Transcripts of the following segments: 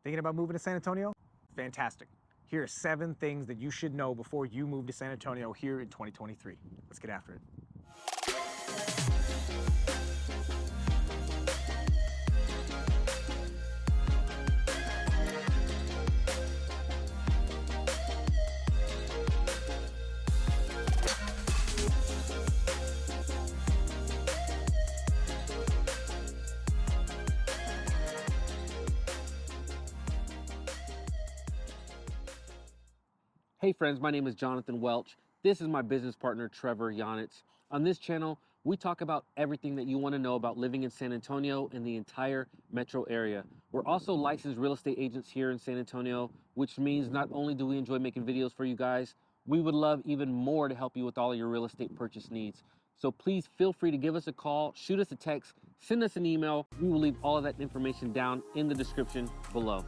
Thinking about moving to San Antonio? Fantastic. Here are 7 things that you should know before you move to San Antonio here in 2023. Let's get after it. Hey friends, my name is Jonathan Welch. This is my business partner, Trevor Yonitz. On this channel, we talk about everything that you want to know about living in San Antonio and the entire metro area. We're also licensed real estate agents here in San Antonio, which means not only do we enjoy making videos for you guys, we would love even more to help you with all of your real estate purchase needs. So please feel free to give us a call, shoot us a text, send us an email. We will leave all of that information down in the description below.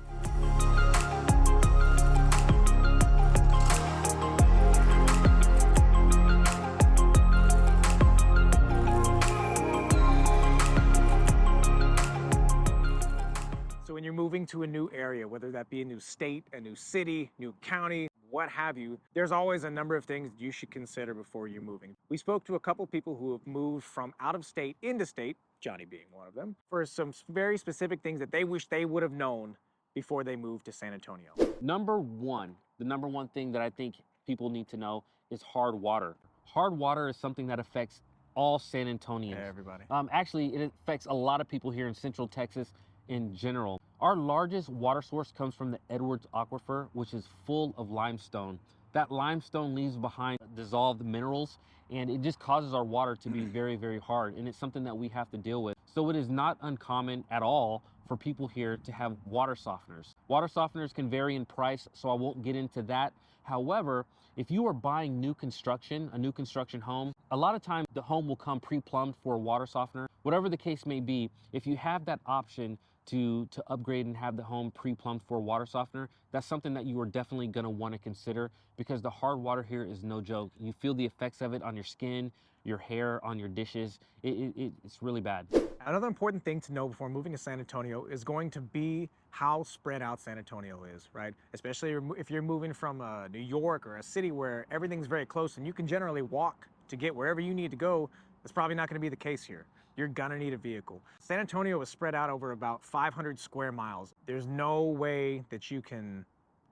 So when you're moving to a new area, whether that be a new state, a new city, new county, what have you, there's always a number of things that you should consider before you're moving. We spoke to a couple people who have moved from out of state into state, Johnny being one of them, for some very specific things that they wish they would have known before they moved to San Antonio. The number one thing that I think people need to know is hard water. Hard water is something that affects all San Antonians. Everybody. Actually, it affects a lot of people here in Central Texas in general. Our largest water source comes from the Edwards Aquifer, which is full of limestone. That limestone leaves behind dissolved minerals, and it just causes our water to be very, very hard, and it's something that we have to deal with. So it is not uncommon at all for people here to have water softeners. Water softeners can vary in price, so I won't get into that. However, if you are buying a new construction home, a lot of times the home will come pre-plumbed for a water softener. Whatever the case may be, if you have that option to upgrade and have the home pre-plumbed for a water softener, that's something that you are definitely going to want to consider, because the hard water here is no joke. You feel the effects of it on your skin, your hair, on your dishes. It's really bad. Another important thing to know before moving to San Antonio is going to be how spread out San Antonio is, right? Especially if you're moving from New York or a city where everything's very close and you can generally walk to get wherever you need to go. That's probably not going to be the case here. You're gonna need a vehicle. San Antonio is spread out over about 500 square miles. There's no way that you can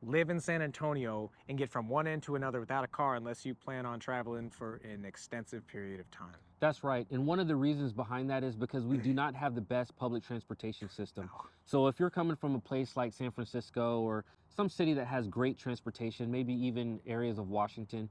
live in San Antonio and get from one end to another without a car unless you plan on traveling for an extensive period of time. That's right. And one of the reasons behind that is because we do not have the best public transportation system. So if you're coming from a place like San Francisco or some city that has great transportation, maybe even areas of Washington,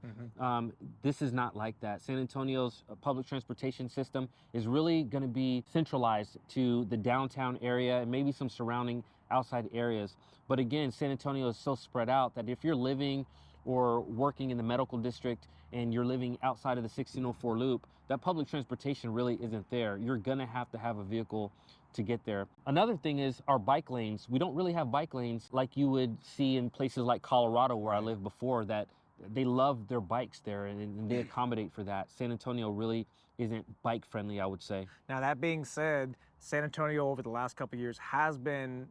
this is not like that. San Antonio's public transportation system is really going to be centralized to the downtown area and maybe some surrounding outside areas. But again, San Antonio is so spread out that if you're living or working in the medical district and you're living outside of the 1604 loop, that public transportation really isn't there. You're gonna have to have a vehicle to get there. Another thing is our bike lanes. We don't really have bike lanes like you would see in places like Colorado, where I lived before, that they love their bikes there and they accommodate for that. San Antonio really isn't bike friendly, I would say. Now, that being said, San Antonio over the last couple of years has been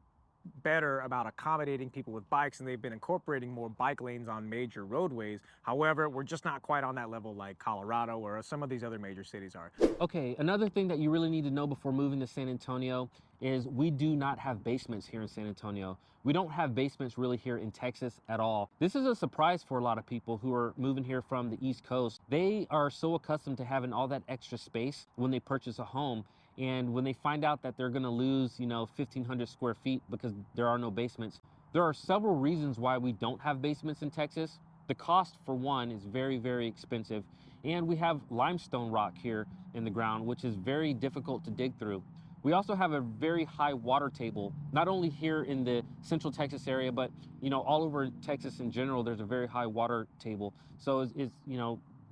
better about accommodating people with bikes, and they've been incorporating more bike lanes on major roadways. However, we're just not quite on that level like Colorado or some of these other major cities are. Okay, another thing that you really need to know before moving to San Antonio is we do not have basements here in San Antonio. We don't have basements really here in Texas at all. This is a surprise for a lot of people who are moving here from the East Coast. They are so accustomed to having all that extra space when they purchase a home. And when they find out that they're gonna lose, 1,500 square feet because there are no basements, there are several reasons why we don't have basements in Texas. The cost, for one, is very, very expensive. And we have limestone rock here in the ground, which is very difficult to dig through. We also have a very high water table, not only here in the Central Texas area, but all over Texas in general. There's a very high water table. So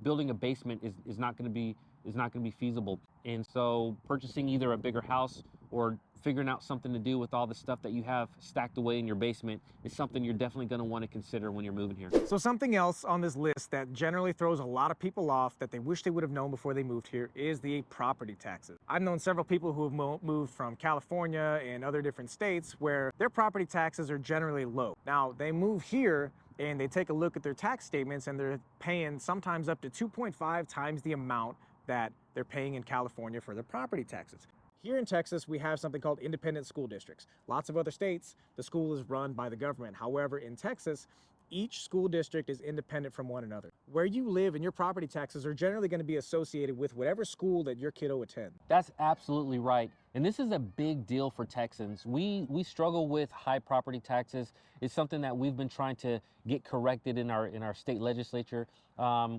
building a basement is not going to be feasible. And so purchasing either a bigger house or figuring out something to do with all the stuff that you have stacked away in your basement is something you're definitely going to want to consider when you're moving here. So something else on this list that generally throws a lot of people off that they wish they would have known before they moved here is the property taxes. I've known several people who have moved from California and other different states where their property taxes are generally low. Now they move here and they take a look at their tax statements and they're paying sometimes up to 2.5 times the amount that they're paying in California for their property taxes. Here in Texas, we have something called independent school districts. Lots of other states, the school is run by the government. However, in Texas, each school district is independent from one another. Where you live and your property taxes are generally going to be associated with whatever school that your kiddo attends. That's absolutely right. And this is a big deal for Texans. We struggle with high property taxes. It's something that we've been trying to get corrected in our state legislature.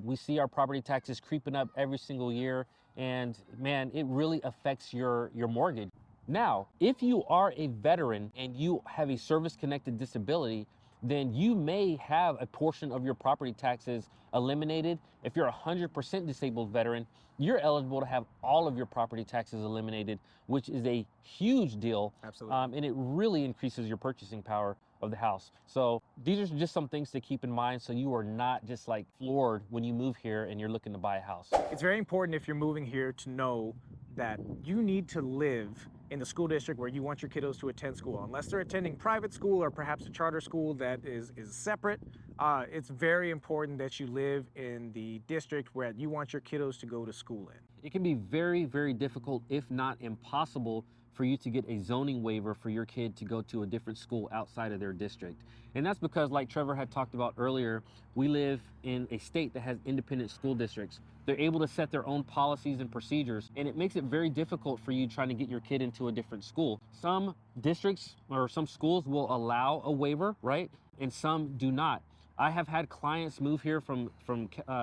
We see our property taxes creeping up every single year, and man, it really affects your mortgage. Now, if you are a veteran and you have a service-connected disability, then you may have a portion of your property taxes eliminated. If you're a 100% disabled veteran, you're eligible to have all of your property taxes eliminated, which is a huge deal. Absolutely. And it really increases your purchasing power of the house. So these are just some things to keep in mind so you are not just like floored when you move here and you're looking to buy a house. It's very important if you're moving here to know that you need to live in the school district where you want your kiddos to attend school. Unless they're attending private school or perhaps a charter school that is separate, it's very important that you live in the district where you want your kiddos to go to school in. It can be very, very difficult, if not impossible, for you to get a zoning waiver for your kid to go to a different school outside of their district. And that's because, like Trevor had talked about earlier, we live in a state that has independent school districts. They're able to set their own policies and procedures, and it makes it very difficult for you trying to get your kid into a different school. Some districts or some schools will allow a waiver, right? And some do not. I have had clients move here from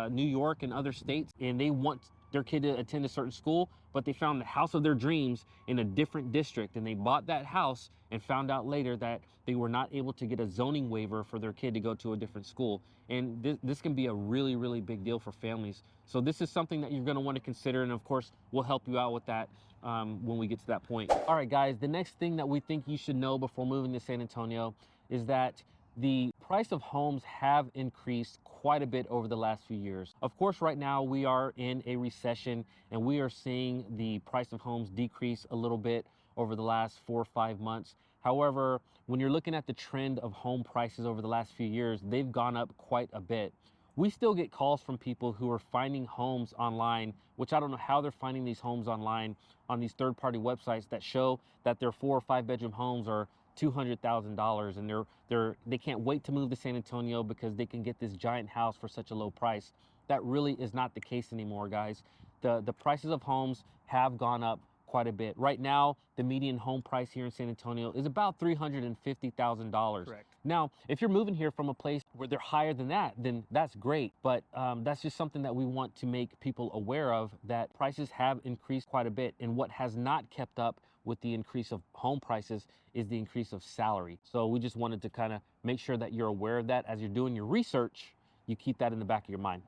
New York and other states, and they want their kid to attend a certain school, but they found the house of their dreams in a different district, and they bought that house and found out later that they were not able to get a zoning waiver for their kid to go to a different school. And this can be a really, really big deal for families. So this is something that you're going to want to consider, and of course, we'll help you out with that when we get to that point. All right, guys, the next thing that we think you should know before moving to San Antonio is that the price of homes have increased quite a bit over the last few years. Of course, right now we are in a recession and we are seeing the price of homes decrease a little bit over the last 4 or 5 months. However, when you're looking at the trend of home prices over the last few years, they've gone up quite a bit. We still get calls from people who are finding homes online, which I don't know how they're finding these homes online on these third-party websites that show that their 4 or 5 bedroom homes are $200,000, and they can't wait to move to San Antonio because they can get this giant house for such a low price. That really is not the case anymore, guys. The prices of homes have gone up quite a bit. Right now, the median home price here in San Antonio is about $350,000. Correct. Now, if you're moving here from a place where they're higher than that, then that's great. But that's just something that we want to make people aware of, that prices have increased quite a bit. And what has not kept up with the increase of home prices is the increase of salary. So we just wanted to kind of make sure that you're aware of that as you're doing your research. You keep that in the back of your mind.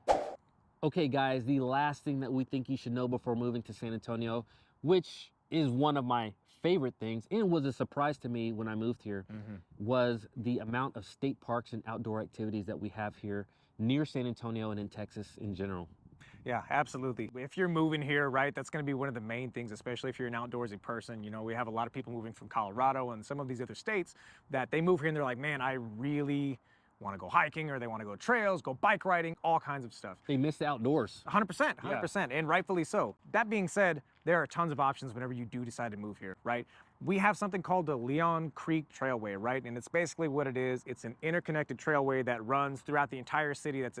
Okay, guys, the last thing that we think you should know before moving to San Antonio, which is one of my favorite things and was a surprise to me when I moved here, was the amount of state parks and outdoor activities that we have here near San Antonio and in Texas in general. Yeah, absolutely. If you're moving here, right, that's going to be one of the main things, especially if you're an outdoorsy person. You know, we have a lot of people moving from Colorado and some of these other states that they move here and they're like, man, I really want to go hiking, or they want to go trails, go bike riding, all kinds of stuff. They miss the outdoors. 100%, 100%, and rightfully so. That being said, there are tons of options whenever you do decide to move here, right? We have something called the Leon Creek Trailway, right? And it's basically what it is. It's an interconnected trailway that runs throughout the entire city that's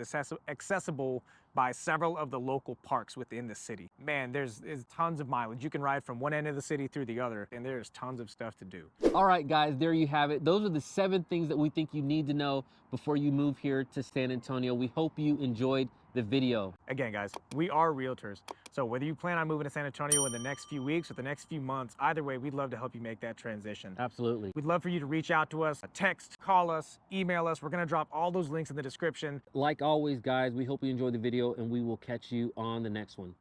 accessible by several of the local parks within the city. Man, there's tons of mileage. You can ride from one end of the city through the other, and there's tons of stuff to do. All right, guys, there you have it. Those are the 7 things that we think you need to know before you move here to San Antonio. We hope you enjoyed the video. Again, guys, we are realtors. So whether you plan on moving to San Antonio in the next few weeks or the next few months, either way, we'd love to help you make that transition. Absolutely. We'd love for you to reach out to us, text, call us, email us. We're going to drop all those links in the description. Like always, guys, we hope you enjoyed the video, and we will catch you on the next one.